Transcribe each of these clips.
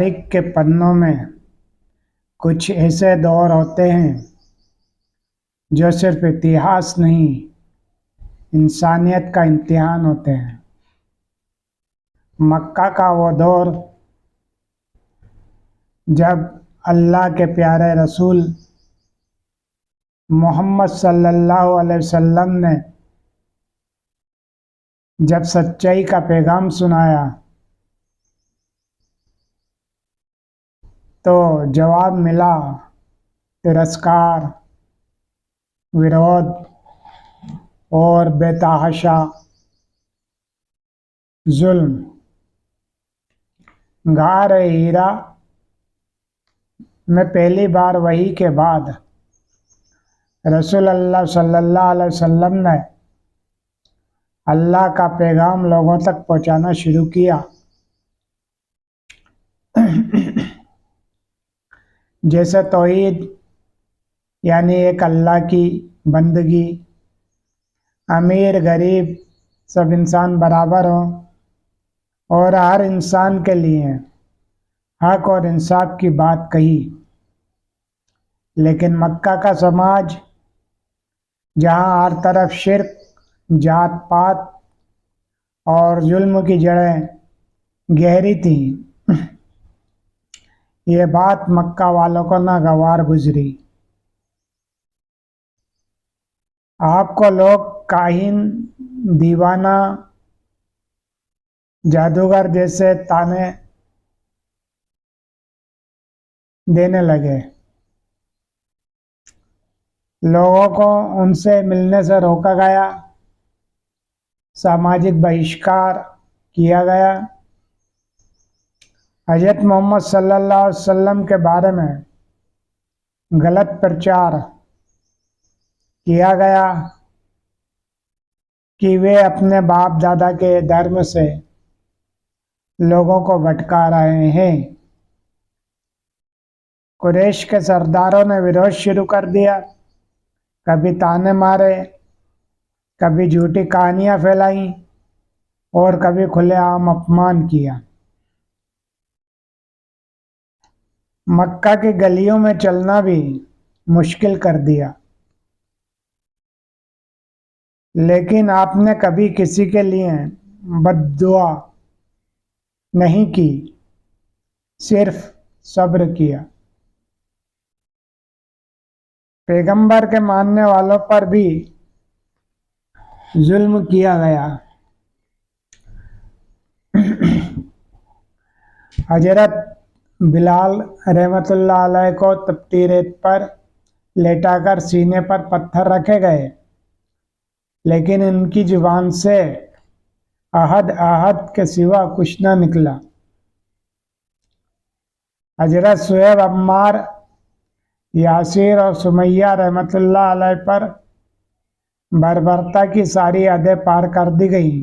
तारीख के पन्नों में कुछ ऐसे दौर होते हैं जो सिर्फ इतिहास नहीं, इंसानियत का इम्तिहान होते हैं। मक्का का वो दौर जब अल्लाह के प्यारे रसूल मोहम्मद सल्लल्लाहु अलैहि वसल्लम ने जब सच्चाई का पैगाम सुनाया तो जवाब मिला तिरस्कार, विरोध और बेतहाशा जुल्म। गार हीरा में पहली बार वही के बाद रसूल अल्लाह सल्लल्लाहु अलैहि वसल्लम ने अल्लाह का पैगाम लोगों तक पहुंचाना शुरू किया। जैसे तौहीद यानी एक अल्लाह की बंदगी, अमीर गरीब सब इंसान बराबर हों और हर इंसान के लिए हक और इंसाफ की बात कही। लेकिन मक्का का समाज जहाँ हर तरफ शिर्क, जात पात और जुल्म की जड़ें गहरी थीं, ये बात मक्का वालों को नागवार गुजरी। आपको लोग काहिन, दीवाना, जादूगर जैसे ताने देने लगे। लोगों को उनसे मिलने से रोका गया, सामाजिक बहिष्कार किया गया। हज़रत मोहम्मद सल्लल्लाहु अलैहि वसल्लम के बारे में गलत प्रचार किया गया कि वे अपने बाप दादा के धर्म से लोगों को भटका रहे हैं। कुरैश के सरदारों ने विरोध शुरू कर दिया, कभी ताने मारे, कभी झूठी कहानियां फैलाई और कभी खुलेआम अपमान किया। मक्का की गलियों में चलना भी मुश्किल कर दिया। लेकिन आपने कभी किसी के लिए बद्दुआ नहीं की, सिर्फ सब्र किया। पैगंबर के मानने वालों पर भी जुल्म किया गया। हजरत बिलाल रहमतुल्लाह अलैह को तपती रेत पर लेटाकर सीने पर पत्थर रखे गए, लेकिन इनकी जुबान से अहद अहद के सिवा कुछ न निकला। हजरत सुहेब, अम्मार, यासिर और सुमैया रहमतुल्लाह अलैह पर बर्बरता की सारी हदें पार कर दी गई।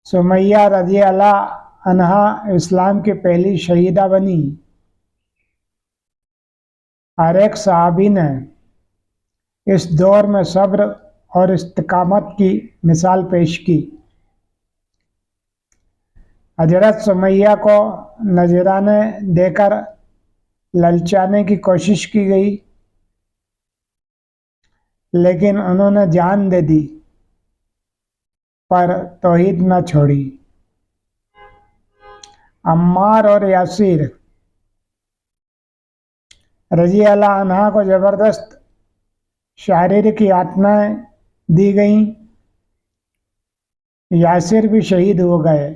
सुमैया रजी अल्लाह अन्हा इस्लाम की पहली शहीदा बनी। हर एक सहाबी ने इस दौर में सब्र और इस्तिकामत की मिसाल पेश की। हजरत सुमैया को नजराने देकर ललचाने की कोशिश की गई, लेकिन उन्होंने जान दे दी पर तौहीद न छोड़ी। अम्मार और यासिर रजी अल्लाह अन्हा को जबरदस्त शारीरिक यातनाएं दी गईं। यासिर भी शहीद हो गए।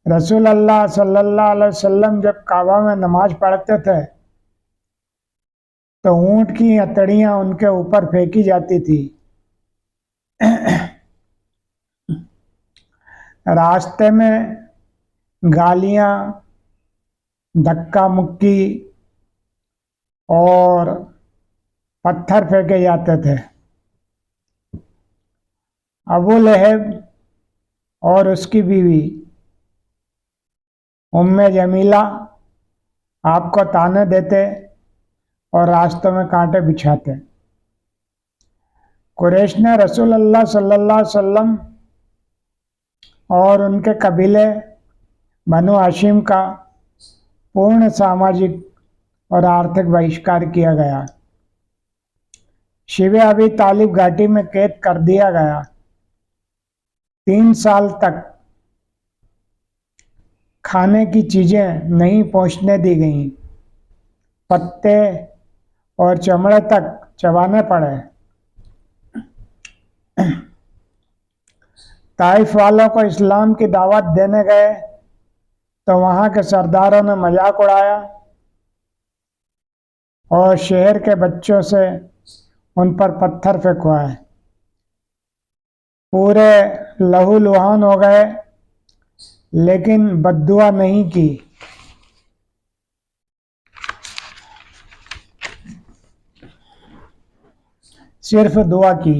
रसूल अल्लाह सल्लल्लाहु अलैहि वसल्लम जब काबा में नमाज पढ़ते थे तो ऊंट की हथेलियां उनके ऊपर फेंकी जाती थी। रास्ते में गालियां, धक्का मुक्की और पत्थर फेंके जाते थे। अबू लहब और उसकी बीवी उम्मे जमीला आपको ताने देते और रास्तों में कांटे बिछाते। कुरैश ने रसूल अल्लाह सल्लल्लाहु अलैहि वसल्लम और उनके कबीले बनु हाशिम का पूर्ण सामाजिक और आर्थिक बहिष्कार किया गया। शिबे अबी तालिब घाटी में कैद कर दिया गया। 3 साल तक खाने की चीजें नहीं पहुंचने दी गईं। पत्ते और चमड़े तक चबाने पड़े। ताइफ वालों को इस्लाम की दावत देने गए तो वहां के सरदारों ने मजाक उड़ाया और शहर के बच्चों से उन पर पत्थर फेंकवाए। पूरे लहूलुहान हो गए, लेकिन बद्दुआ नहीं की। सिर्फ दुआ की,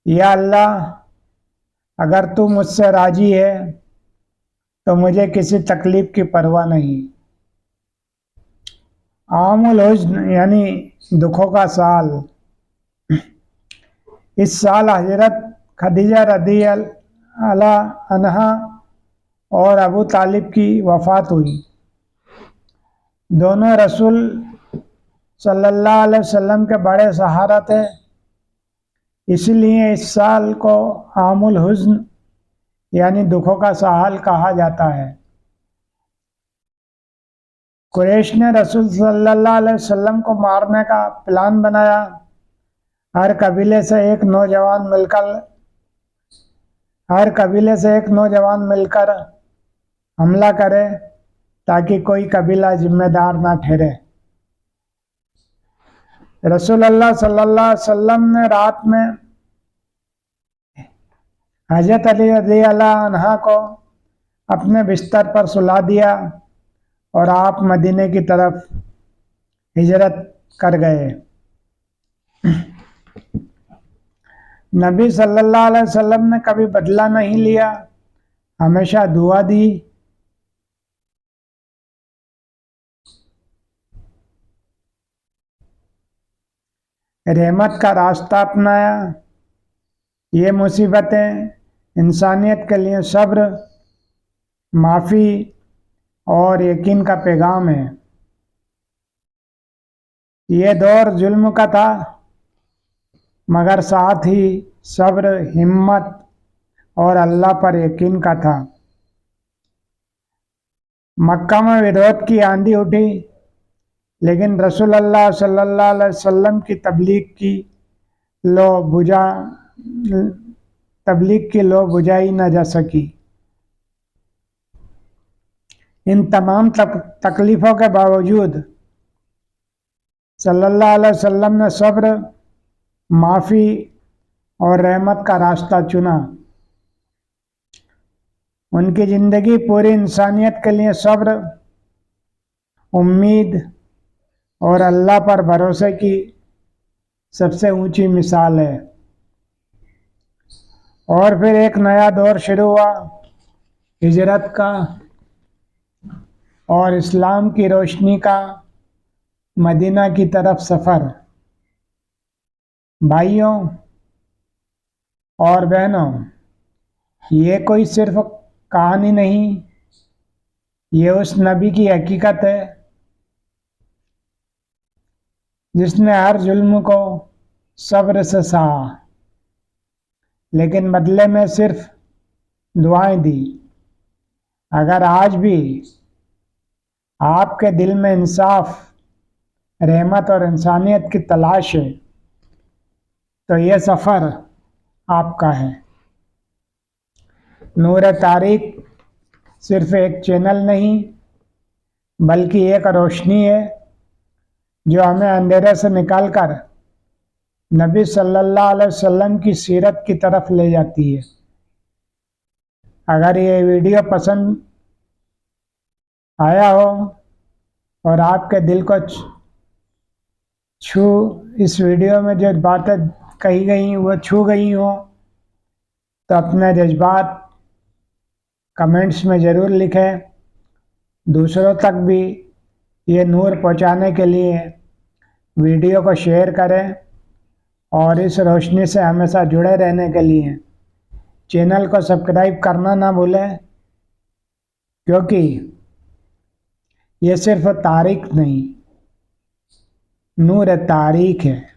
या अल्लाह, अगर तू मुझसे राजी है तो मुझे किसी तकलीफ की परवाह नहीं। आमुल हुज़्न यानी दुखों का साल। इस साल हजरत खदीजा रदी अल्लाह अन्हा और अबू तालिब की वफ़ात हुई। दोनों रसूल सल्लल्लाहु अलैहि वसल्लम के बड़े सहारा थे। इसलिए इस साल को आमुल हुज़्न यानी दुखों का साल कहा जाता है। कुरैश ने रसूल सल्लल्लाहु अलैहि वसल्लम को मारने का प्लान बनाया। हर कबीले से एक नौजवान मिलकर हमला करे ताकि कोई कबीला जिम्मेदार ना ठहरे। रसूलुल्लाह सल्लल्लाहु अलैहि वसल्लम ने रात में हजरत अली रज़ियल्लाहु अन्हा को अपने बिस्तर पर सुला दिया और आप मदीने की तरफ हिजरत कर गए। नबी सल्लल्लाहु अलैहि वसल्लम ने कभी बदला नहीं लिया, हमेशा दुआ दी। रहमत का रास्ता अपनाया। ये मुसीबतें इंसानियत के लिए सब्र, माफ़ी और यकीन का पैगाम है। ये दौर जुल्म का था, मगर साथ ही सब्र, हिम्मत और अल्लाह पर यकीन का था। मक्का में विरोध की आंधी उठी, लेकिन रसूलुल्लाह सल्लल्लाहु अलैहि वसल्लम की तबलीग की लो बुझाई न जा सकी। इन तमाम तकलीफ़ों के बावजूद सल्लल्लाहु अलैहि वसल्लम ने सब्र, माफ़ी और रहमत का रास्ता चुना। उनकी ज़िंदगी पूरी इंसानियत के लिए सब्र, उम्मीद और अल्लाह पर भरोसे की सबसे ऊंची मिसाल है। और फिर एक नया दौर शुरू हुआ, हिजरत का और इस्लाम की रोशनी का मदीना की तरफ सफ़र। भाइयों और बहनों, ये कोई सिर्फ कहानी नहीं, ये उस नबी की हकीकत है जिसने हर जुल्म को सब्र से सहा, लेकिन बदले में सिर्फ दुआएं दी। अगर आज भी आपके दिल में इंसाफ, रहमत और इंसानियत की तलाश है, तो यह सफ़र आपका है। नूर तारीख सिर्फ एक चैनल नहीं, बल्कि एक रोशनी है जो हमें अंधेरे से निकालकर नबी सल्लल्लाहु अलैहि वसल्लम की सीरत की तरफ ले जाती है। अगर ये वीडियो पसंद आया हो और आपके दिल को इस वीडियो में जो बातें कही गई वो छू गई हो, तो अपने जज्बात कमेंट्स में ज़रूर लिखें। दूसरों तक भी ये नूर पहुंचाने के लिए वीडियो को शेयर करें और इस रोशनी से हमेशा जुड़े रहने के लिए चैनल को सब्सक्राइब करना ना भूलें, क्योंकि ये सिर्फ तारीख नहीं, नूर तारीख है।